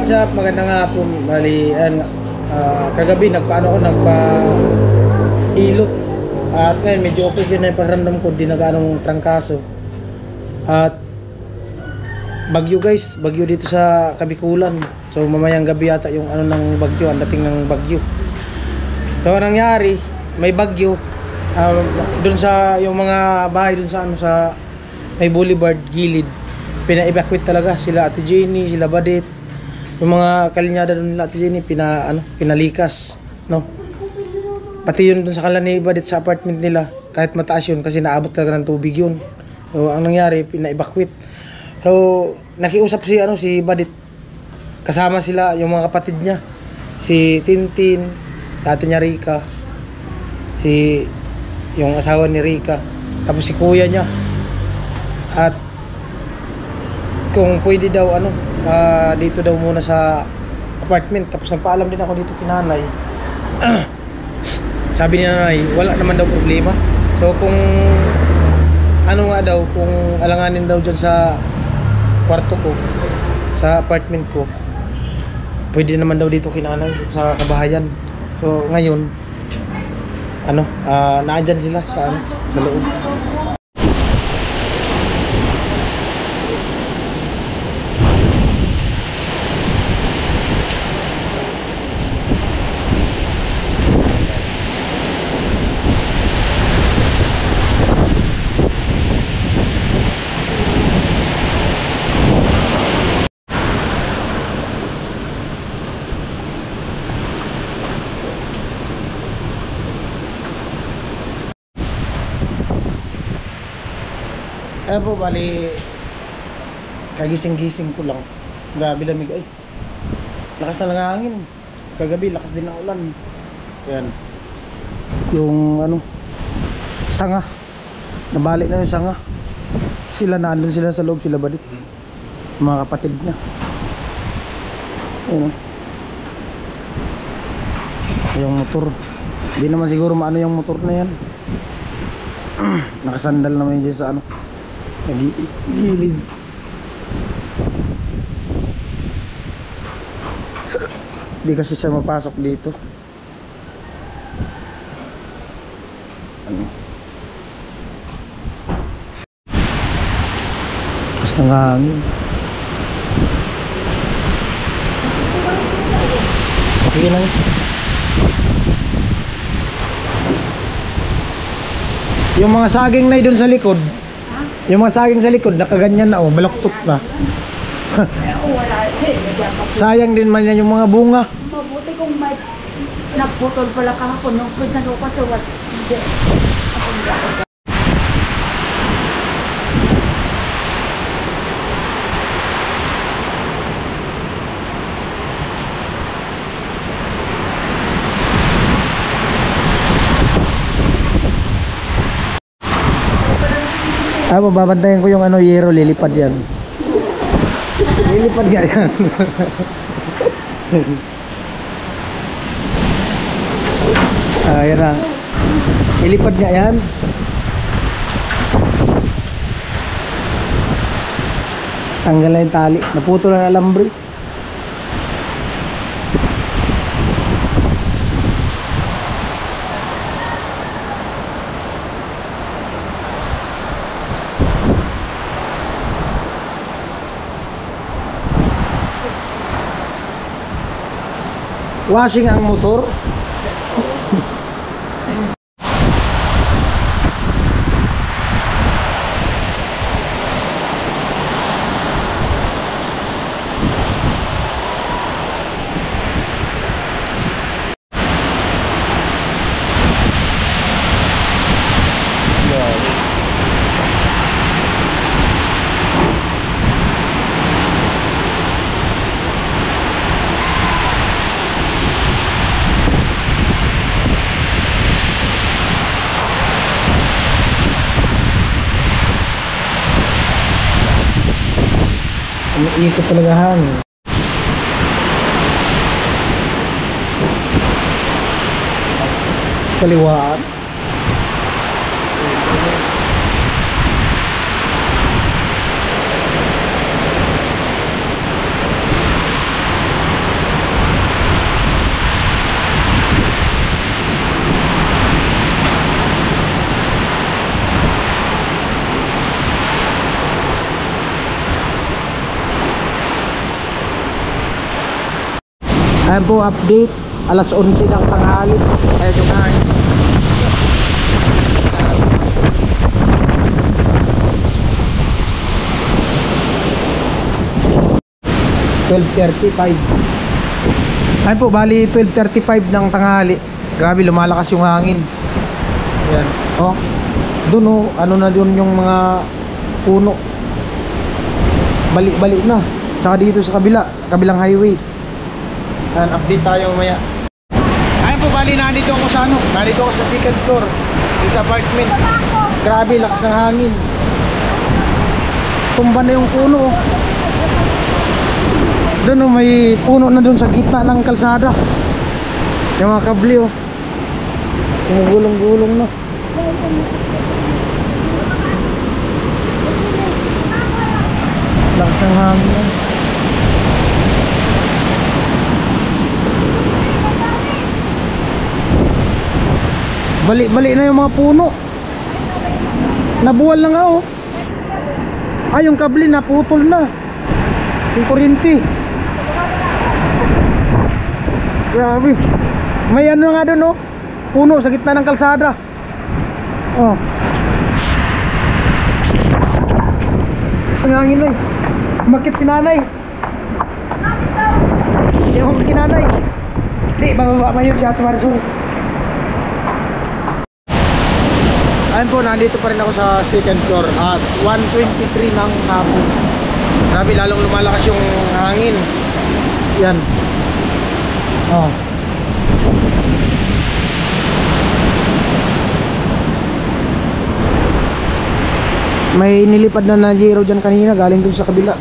what's up? Magandang hapon. Bali, kagabi nagpa-hilot. At ngayon medyo okay din na yung pakiramdam ko, di na ganong trangkaso. At bagyo guys, bagyo dito sa Kabikulan. So mamayang gabi yata yung ng bagyo, ang dating ng bagyo. So anong nangyari, may bagyo dun sa yung mga bahay dun sa may boulevard gilid, pina-evacuate talaga sila Ate Jenny, sila Badit, yung mga kalinyada dun nila Ate Jenny, pinalikas, no? Pati yun dun sa kalani Badit sa apartment nila, kahit mataas yun kasi naabot talaga ng tubig yun. So ang nangyari, pina-evacuate. So nakiusap si Badit, kasama sila yung mga kapatid niya, si Tintin, ate niya Rika, yung asawa ni Rika, tapos si kuya niya. At kung pwede daw dito daw muna sa apartment. Tapos nagpaalam din ako dito kinanay. Sabi ni nanay, wala naman daw problema. So kung kung alanganin daw dyan sa kwarto ko, sa apartment ko, pwede naman daw dito kinanay sa kabahayan. So ngayon naandyan sila sa loob. Po, bali kagising-gising ko lang. Grabe lamig ay. Lakas na lang ang hangin. Kagabi lakas din ang ulan. Ayan. Yung sanga. Nabalik na yung sanga. Nandun sila sa loob, sila Badit. Mga kapatid niya. Ayan. Yung motor. Hindi naman siguro maano yung motor na yan. Nakasandal naman yun sa gilid. Di kasi siya mapasok dito. Mas nangangin. Sige lang. Yung mga saging na doon sa likod, yung mga saging sa likod, nakaganyan na balaktot na. Sayang din man yan yung mga bunga. Mabuti kung may naputol pala kahapon nung pinsan ko kasi hindi. Babantayan ko yung yero, lilipad yan. Lilipad nga yan. Ayan na. Ilipad nga yan. Tanggal na yung tali. Naputol na alambre. Washing ang motor. Umiikot talaga hangin. Kaliwaan. Ayan po, update. Alas 11 ng tanghali. Ayan yung hangin. 12:35. Ayun po, bali 12:35 ng tanghali. Grabe, lumalakas yung hangin. Ayan. Oh. Doon oh, ano na doon yung mga puno. Balik-balik na. Tsaka dito sa kabilang highway. Ayan, update tayo maya. Ayun po, bali nandito ako sa ano? Nandito ako sa second floor. Yung sa apartment. Grabe, lakas ng hangin. Tumba na yung puno oh. Doon oh, may puno na doon sa gitna ng kalsada. Yung mga kabli oh. Gulong-gulong na. Lakas ng hangin na. Balik-balik na yung mga puno. Nabuwal na nga oh. Ay, yung kabli naputol na. Yung kuryente. Grabe. May ano nga doon oh, puno sa gitna ng kalsada. Oh. Sangangin na eh. Bakit kinanay? Hindi ako kinanay. Hindi, bababa pa yun si Ate Marisol. Ayun po, nandito pa rin ako sa second floor at 1:23 ng hapon. Grabe, lalong lumalakas yung hangin. Yan. Oh. May nilipad na Jero dyan kanina, galing dun sa kabila.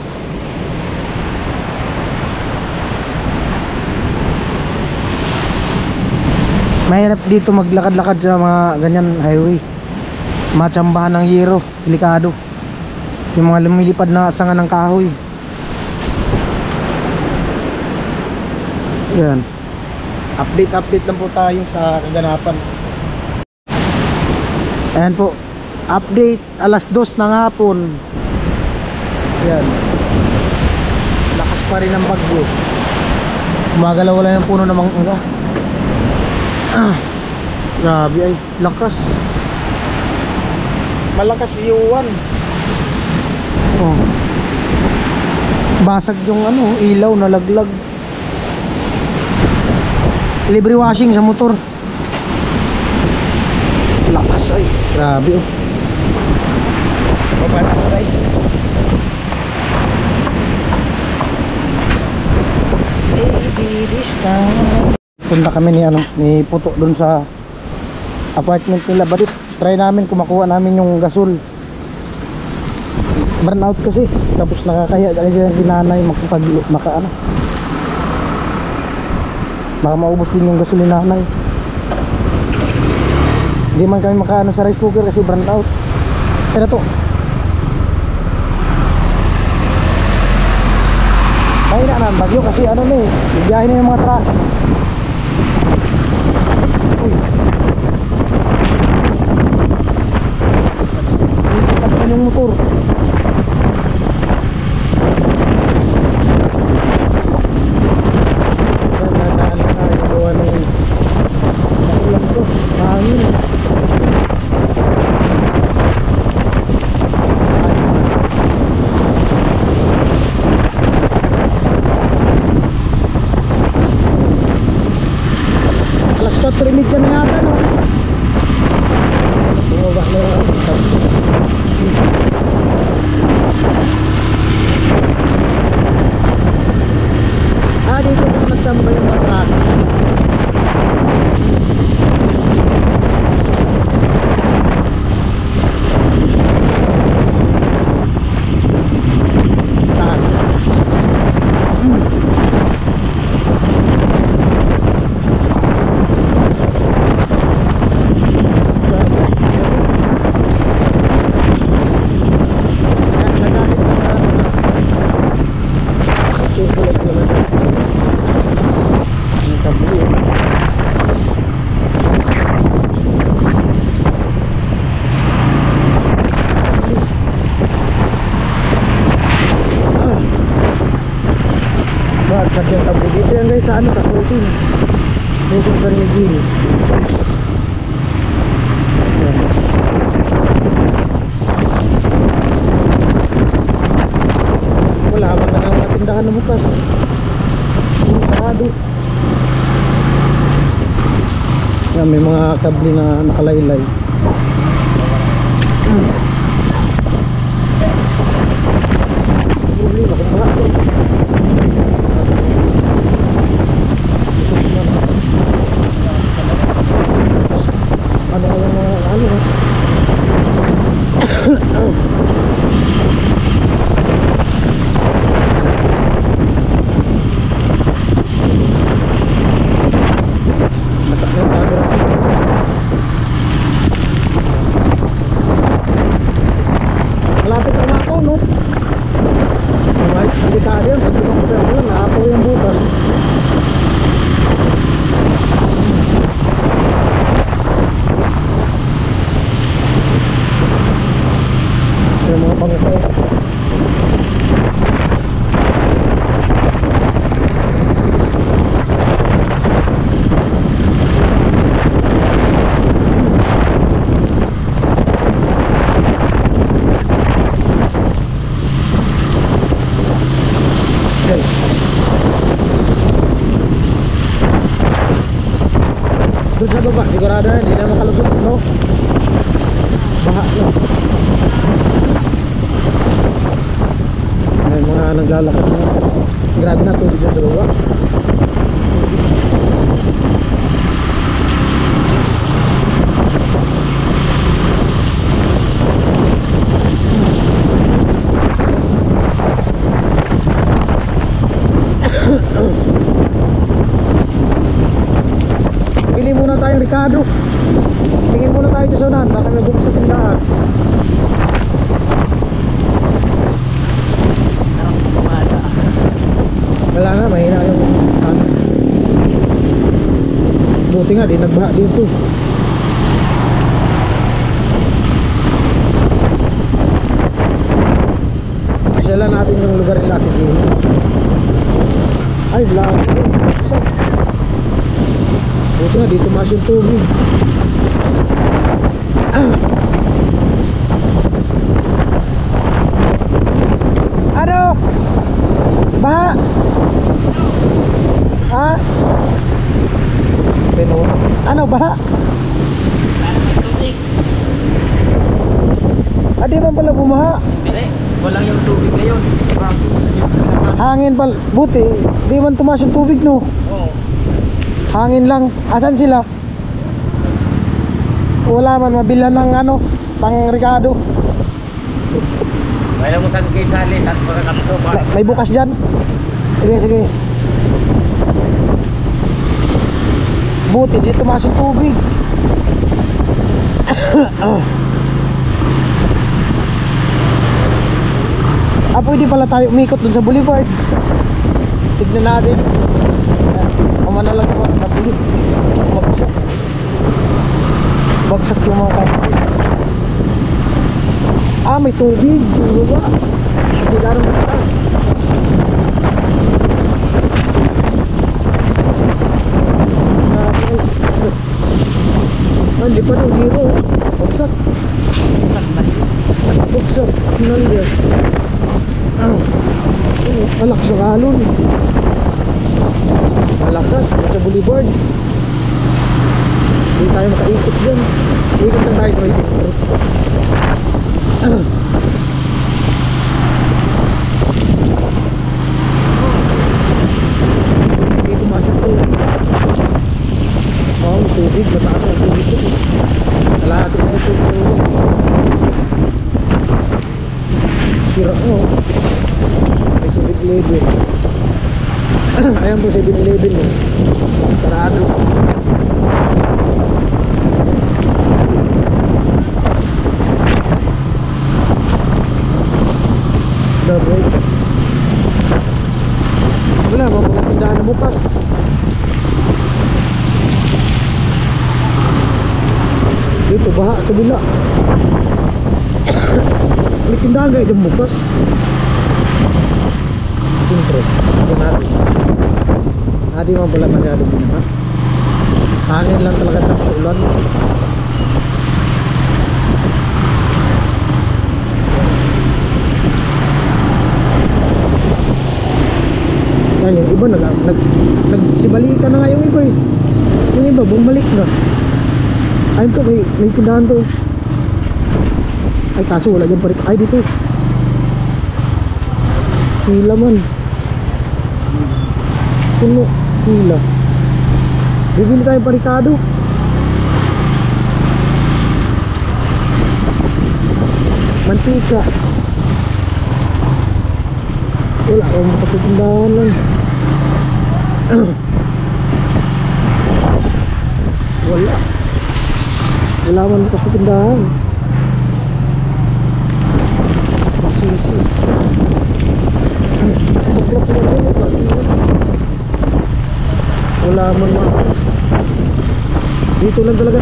Mahirap dito maglakad-lakad sa mga ganyan highway. Matsambahan ng Jero, delikado. Yung mga lumilipad na sanga ng kahoy. Yan. Update lang po tayo sa kaganapan. Ayan po, update alas 2 ng hapon. Yan. Lakas pa rin ang bagyo. Gumagalaw wala ng puno ng mga grabe ay, lakas. Malakas yuwan. Oh. Basag yung ano, ilaw na laglag. Libre washing sa motor. Lakas ay, grabe oh. Baba na ako guys. Baby this time. Punta kami ni Puto dun sa apartment nila. Badit, try namin kumakuha namin yung gasol. Burnout kasi. Tapos nakakaya dahil dinanay maka maubos din yung gasol ni nanay. Hindi man kami makaano sa rice cooker kasi burnout. Kaya to. Mahina na ang bagyo kasi ano na eh, biyahe na yung mga truck. Uy. Ikat na yung motor. Trimid ka na yata no? Bumaba na yun. Dito na nagtambay yung mga truck. kable na nakalaylay. Problema kung baha to. Ano kaya mga ano ha? Masak na yung camera. Malapit na ako, no? Alright, hindi tayo yun. Pag ibang hotel yun, naapaw yung bukas. Yung mga bangko. Okay. Doon sa baba, sigurado na, hindi na makalusot, no? Baha na. May mga naglalakad na. Grabe na tubig na dalawa. Pili muna tayong Ricardo. Tingin muna tayo sa sunan. Baka may bukas sa tindahan. Wala na, mahina yung ano. Buti nga, di nagbaha dito. Pasyalan natin yung lugar nila natin dito. Ay, lahat yun. Buti nga, dito mas yung tubig. Ano? Baha? Ha? Ano, baha? Ah, di man pala bumaha? Hindi, walang yung tubig ngayon. Hangin pala. Buti, di man tumas yung tubig, no? Oo. Hangin lang. Asan sila? Wala man mabilan ng ano, pang Ricardo. Wala mo saan kayo sali, saan pa kakamto pa. May bukas dyan. Sige, sige. Buti, di tumas yung tubig. Ah, pwede pala tayo umikot dun sa boulevard. Tignan natin. Kumana lang naman na bulit. Bagsak. Bagsak yung mga kapit. Ah, may tubig. Yung lupa. Hindi ka rin mataas. Ah, hindi pa rin zero. Bagsak. Bagsak. Nandiyan. Malakas ang alon. Malakas sa boulevard. Hindi tayo makaikot dyan. Ikot lang tayo sa may sentro. Hindi tumasok po. Oo, tubig. Mataas ang tubig ito. Kalahatin na ito. Sira mo. May 7-Eleven. Ayan po 7-Eleven mo. Sarado. Double. Wala ba mga tindahan na bukas? Dito baha at kabila. May tindahan kayo dyan bukas. Siyempre, ito natin. Hindi mo pala masyado din, ha? Hangin lang talaga tapos ulan. Yan, yung iba nagsibalikan na nga yung iba eh. Yung iba bumalik na. Ayun to, may tindahan to. Ay kaso wala dyan parik. Ay dito. Hila man. Puno. Hila. Bibili tayo parikado. Mantika. Wala akong makapitindahan lang. Wala man makapitindahan. Masisi. Wala man dito lang talaga.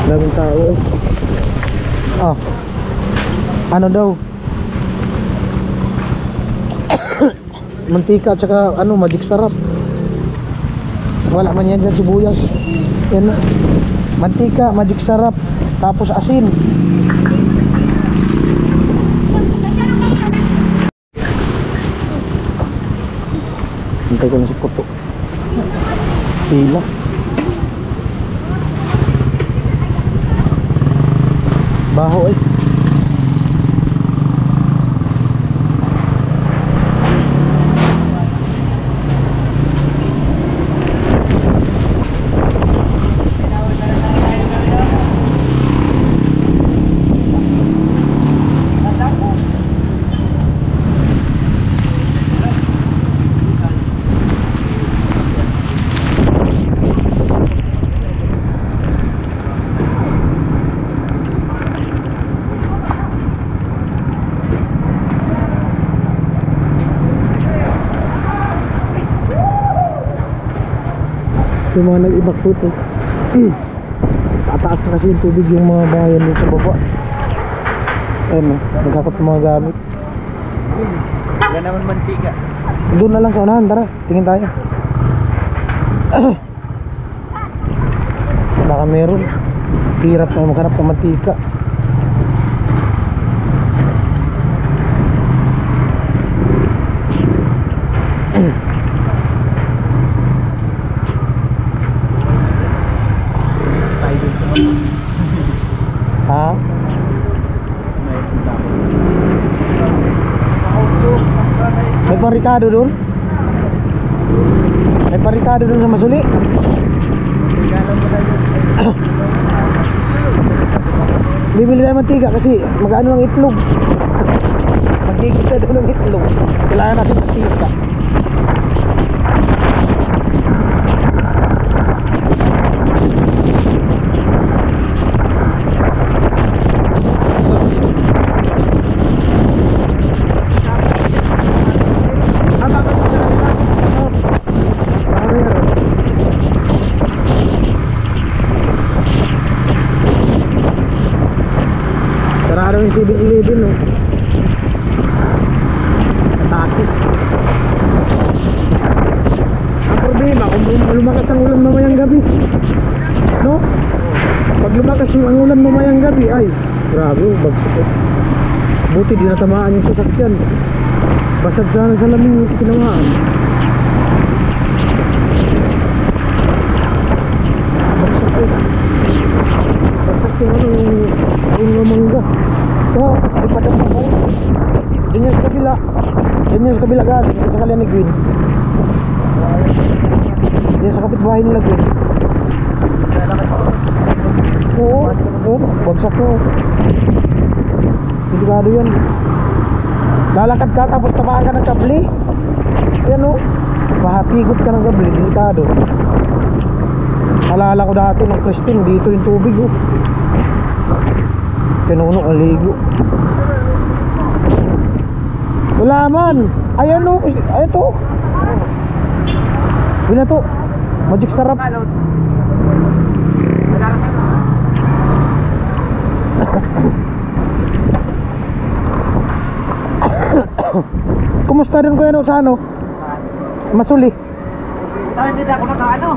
Daming tao eh. Ah. Ano daw? Mantika at saka ano, magic sarap. Wala man yan dyan, sibuyas. Yan na. Mantika, magic sarap. Tapos asin. Hintay ko lang si Kuto. Pila. Baho eh. Yung mga nag-evacuate eh. Tataas na kasi yung tubig yung mga bayan dito sa baba. Ayun o, nagkakot ng mga gamit. Wala naman mantika. Doon na lang sa unahan, tara, tingin tayo. Baka meron. Hirap na maghanap ng mantika. Ha? May parikado doon? May parikado doon sa Masuli? Bibili tayo mantika kasi mag-ano ng itlog. Magigisa doon ng itlog. Kailangan natin mantika. Yung 7-Eleven no. Takot. Ang problema kung lumakas ang ulan mamayang gabi, no? Pag lumakas ang ulan mamayang gabi, ay grabe, bagsak. Buti di natamaan yung sasakyan. Basag sana sa laming yung tinamaan. Bagsak eh. Bagsak yung ano, yung lamangga. Oh, ipadang mo. Diyan yung sa kabila. Diyan yung sa kabila galing. Sa kalian ni Green. Diyan sa kapitbahay nila Green. Oo. Oo. Bagsak ko. Delikado yan. Lalakad ka tapos tamaan ka ng kabli. Yan o. Mahapigot ka ng kabli. Delikado. Alala ko dati ng Christine. Dito yung tubig o. Pinuno ang ligo. Wala man. Ayan o. Ayan to. Bila to. Magic sarap. Kumusta rin ko yan o sa ano? Masuli. Hindi na ako nakaano.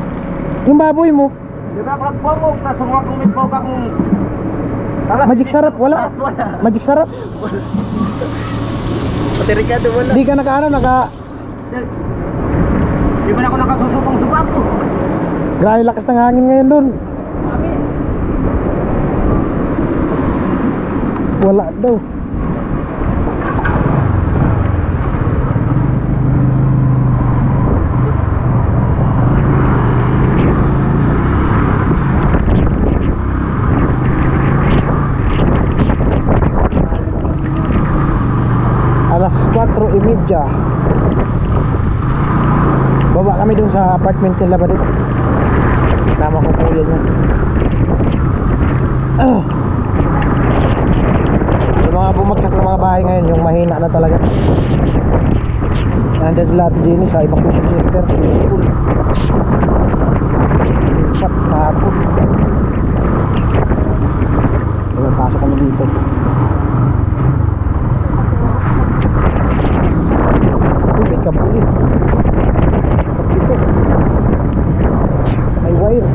Yung baboy mo. Hindi na ako nagpongok. Nasungwak kong mitpog akong Magic sarap, wala. Wala. Magic sarap. Pati Ricardo wala. Di ka naka. Di ba na ako nakasusupang subak ko? Grabe lakas ng hangin ngayon dun. Wala daw. Alas 4:30. Baba kami dun sa apartment nila ba dito. Tama ko po yan yan. Yung mga bumagsak na mga bahay ngayon, yung mahina na talaga. Nandyan sila at Jenny sa evacuation center sa school. Lipat na hapon. Kaya pasok kami dito. Uy, may kabuli. Dito. May wire.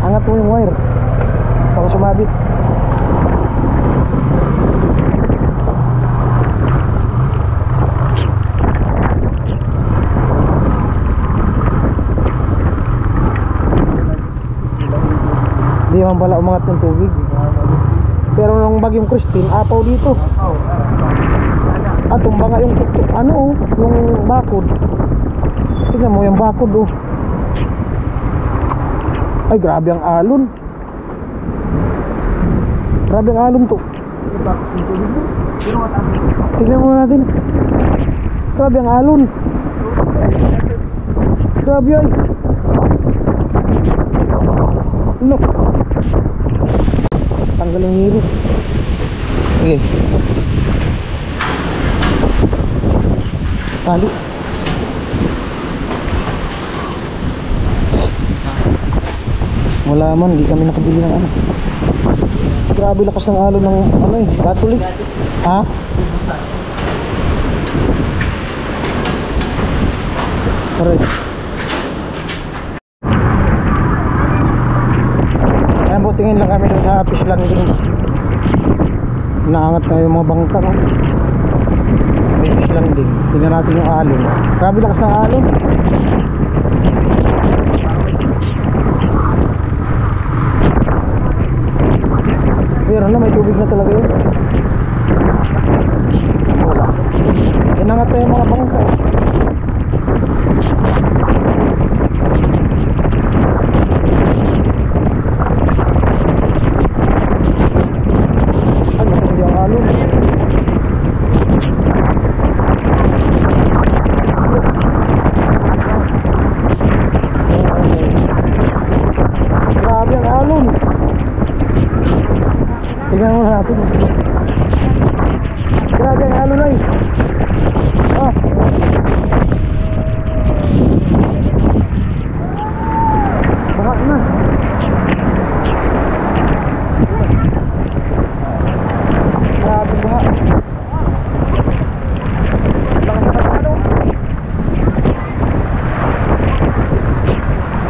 Angat mo yung wire. Baka sumabit. Hindi naman pala umangat ng tubig. Pero nung bagyong Christine, apaw dito. At tumba nga yung yung bakod. Tingnan mo yung bakod oh. Ay grabe ang alon. Grabe ang alon to. Tingnan mo natin. Grabe ang alon. Grabe ay. Look. Tanggal ang hilo. Okay. Tali. Wala man, di kami nakabili ng ano. Grabe lakas ng alon ng Catholic. Ha? Correct. Ayan po, tingin lang kami dun sa fish landing. Naangat na yung mga bangka no? May fish landing. Tingnan natin yung alon. Grabe lakas ng alon. Pero na may tubig na talaga yun. Wala. Inangat na yung mga bangka. Ano hindi ang alon? Grabe ang alon. Tingnan mo natin. Grabe ang alon ay. Baha na. Grabe baha. Lakas na ano?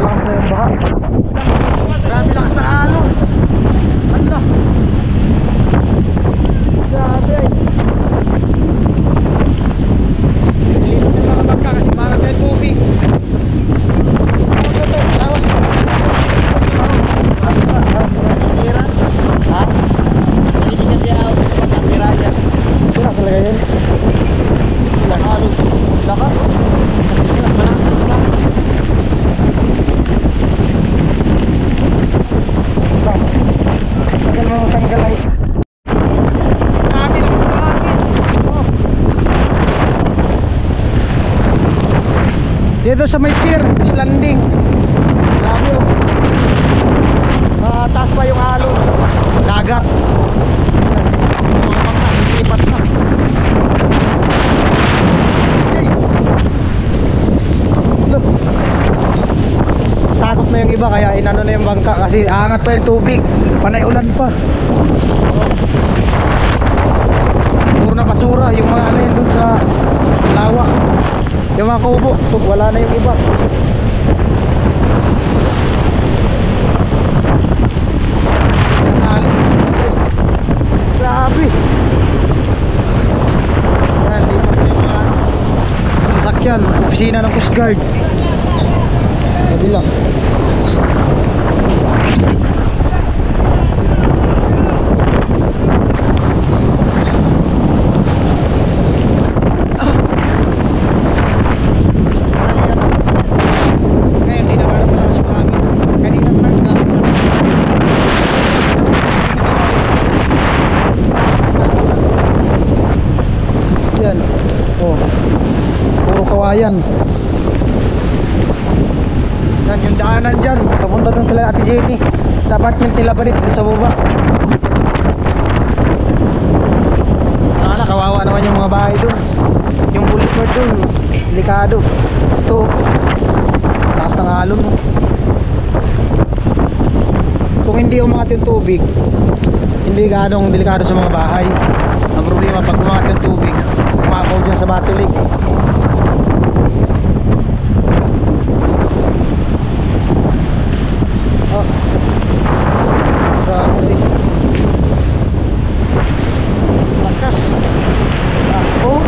Lakas na yung baha. Grabe lakas na alon. Allah. Grabe ay. Lilit na mga bangka kasi parang may tubig. Ano to? Awas. Ha? Hindi ka diya ako sa kamera yan. Sira talaga yan. Lakas. Lakas? Sira pa na. Tagal mo tanggal ay. Dito sa may pier, fish landing. Grabe oh. Taas pa yung alon. Dagat. Lipat na. Look. Takot na yung iba kaya inano na yung bangka kasi aangat pa yung tubig. Panay ulan pa. Puro na basura yung mga ano yun dun sa lawa. Yung mga kubo, wala na yung iba. Grabe. Yan, lipat na yung mga sasakyan, opisina ng Coast Guard. Kabila. Ngayon, di na parang malakas yung hangin. Kanina parang yan. Oh. Puro kawayan. Yan yung daanan dyan. Papunta doon kila Ate Jenny. Sa apartment nila ba dito sa baba. Kawawa naman yung mga bahay doon. Yung boulevard doon, delikado. Ito, taas ng alon. Kung hindi umangat yung tubig, hindi ganong delikado sa mga bahay. Ang problema pag umangat yung tubig, umapaw dyan sa batulig. Oh, grabe. Lakas. Oh.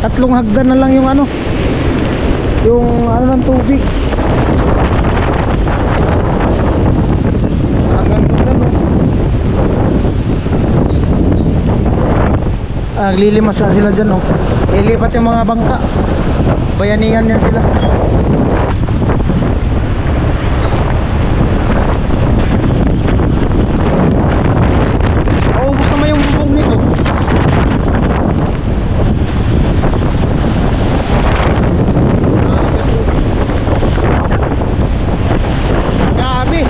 Tatlong hagdan na lang yung ano ng tubig. Hanggang doon no. Naglilimas na sila dyan oh. Ilipat yung mga bangka. Bayaningan yan sila. Ubus naman yung bubong nito. Grabe.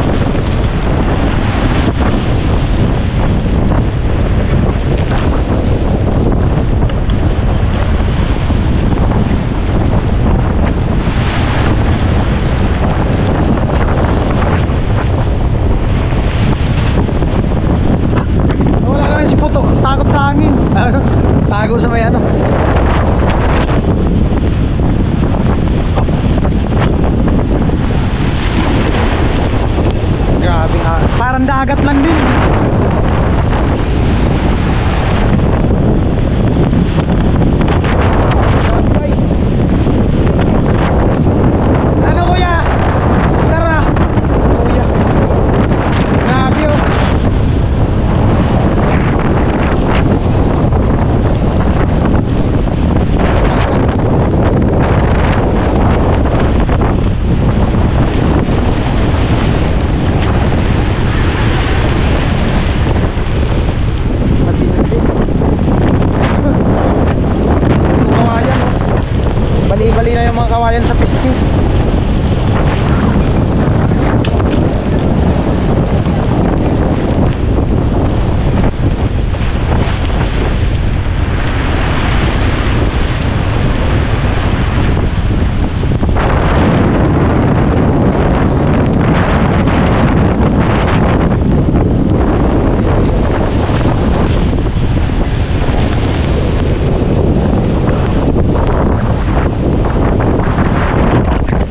Wala naman si Puto, takot sa hangin. Tago sa may ano. Grabe ha. Parang dagat lang din. Ano kuya? Tara. Kuya. Grabe oh. Matindi. Yung kawayan oh. Bali-bali na yung mga kawayan sa piskis.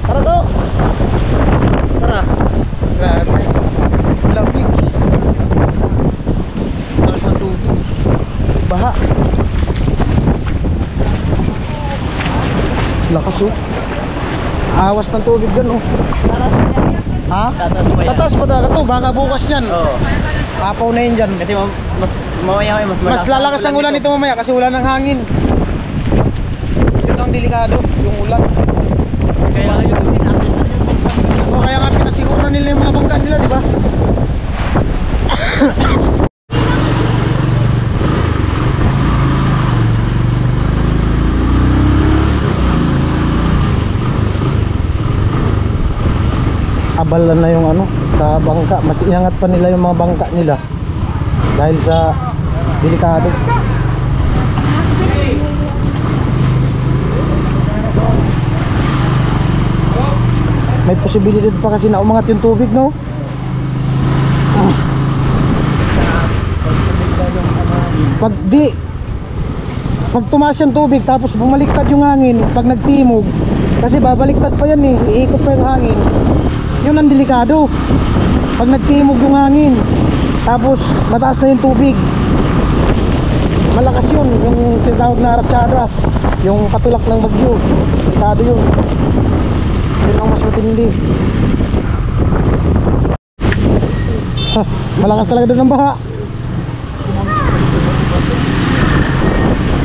Tara to. Tara. Grabe. Lamig. Taas ng tubig. Baha. Lakas oh. Awas ng tubig dyan oh. Ha? Tataas pa talaga to. Baka bukas yan. Oo. Apaw na yun dyan. Kasi mamaya Mas lalakas ang ulan nito mamaya kasi ulan ng hangin. Ito ang delikado, yung ulan. Kaya yun. O kaya nga pinasiguro nila yung mga bangka nila, di ba? Abalan na yung ano sa bangka, mas inangat pa nila yung mga bangka nila dahil sa delikado. May posibilidad pa kasi na umangat yung tubig, no? Pag tumaas yung tubig tapos bumaliktad yung hangin pag nagtimog, kasi babaliktad pa yan eh, iikot pa yung hangin, Yun ang delikado. Pag nagtimog yung hangin, tapos mataas na yung tubig, malakas yun, yung tinatawag na ratsyada, yung patulak ng bagyo. Delikado yun. Yun ang mas matindi. Malakas talaga doon ang baha.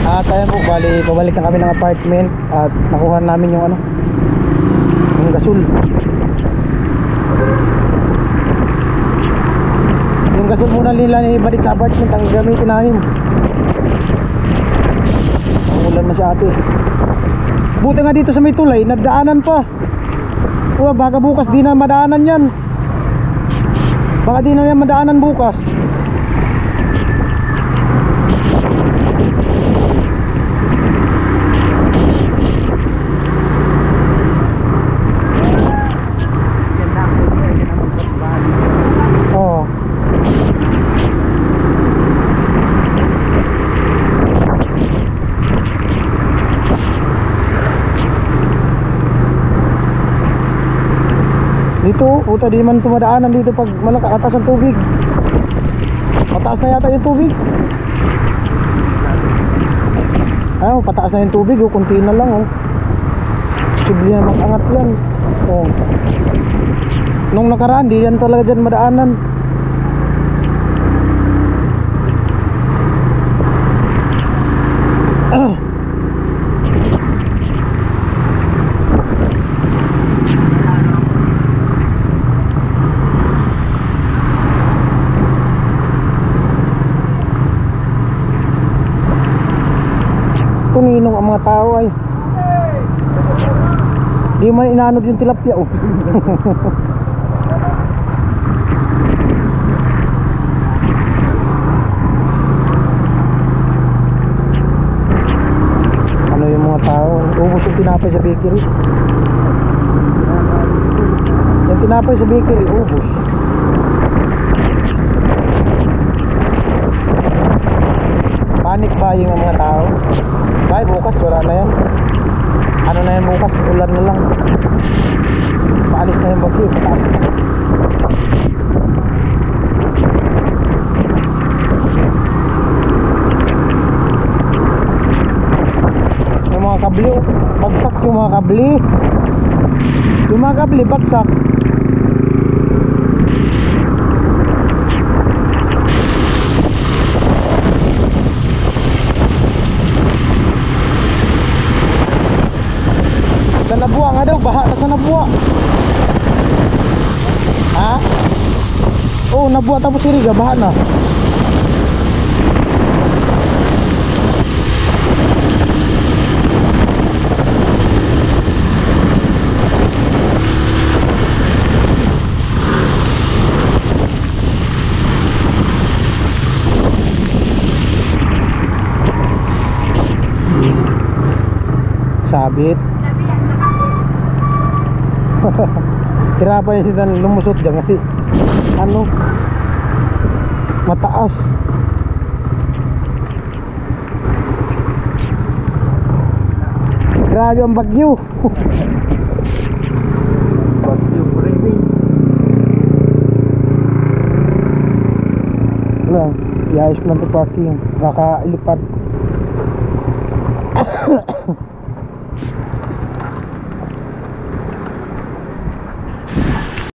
At ayan po, bali pabalik na kami ng apartment at nakuha namin yung yung gasol. Yung gasol muna nila ni balik sa apartment ang gamitin namin. Ulan masyado. Buti nga dito sa may tulay, nagdaanan pa. Baka bukas di na madaanan yan. Baka di na yan madaanan bukas. Oo. Dito, puta di man tumadaanan dito pag malakatas ang tubig. Pataas na yata yung tubig. Pataas na yung tubig, kunti na lang Posible na mag-angat yan. Nung nakaraan, di yan talaga dyan madaanan. Tuninong ang mga tao ay di man inanod yung tilapia Ano yung mga tao, ubos yung tinapay sa bakery. Yung tinapay sa bakery, ubos. Panic buying ang mga tao. Bye, bukas wala na yan. Ano na yan bukas? Ulan na lang. Paalis na yung bagyo. Pataas na. Yung mga kabli, bagsak yung mga kabli. Yung mga kabli, bagsak. Sa Nabua nga daw, baha na sa Nabua. Ha? Oo, Nabua tapos Iriga, baha na. Sabit. Hirapan siya lumusot dyan kasi mataas. Grabe ang bagyo. Bagyo breathing. Wala, iayos lang ito parking. Baka ilipad.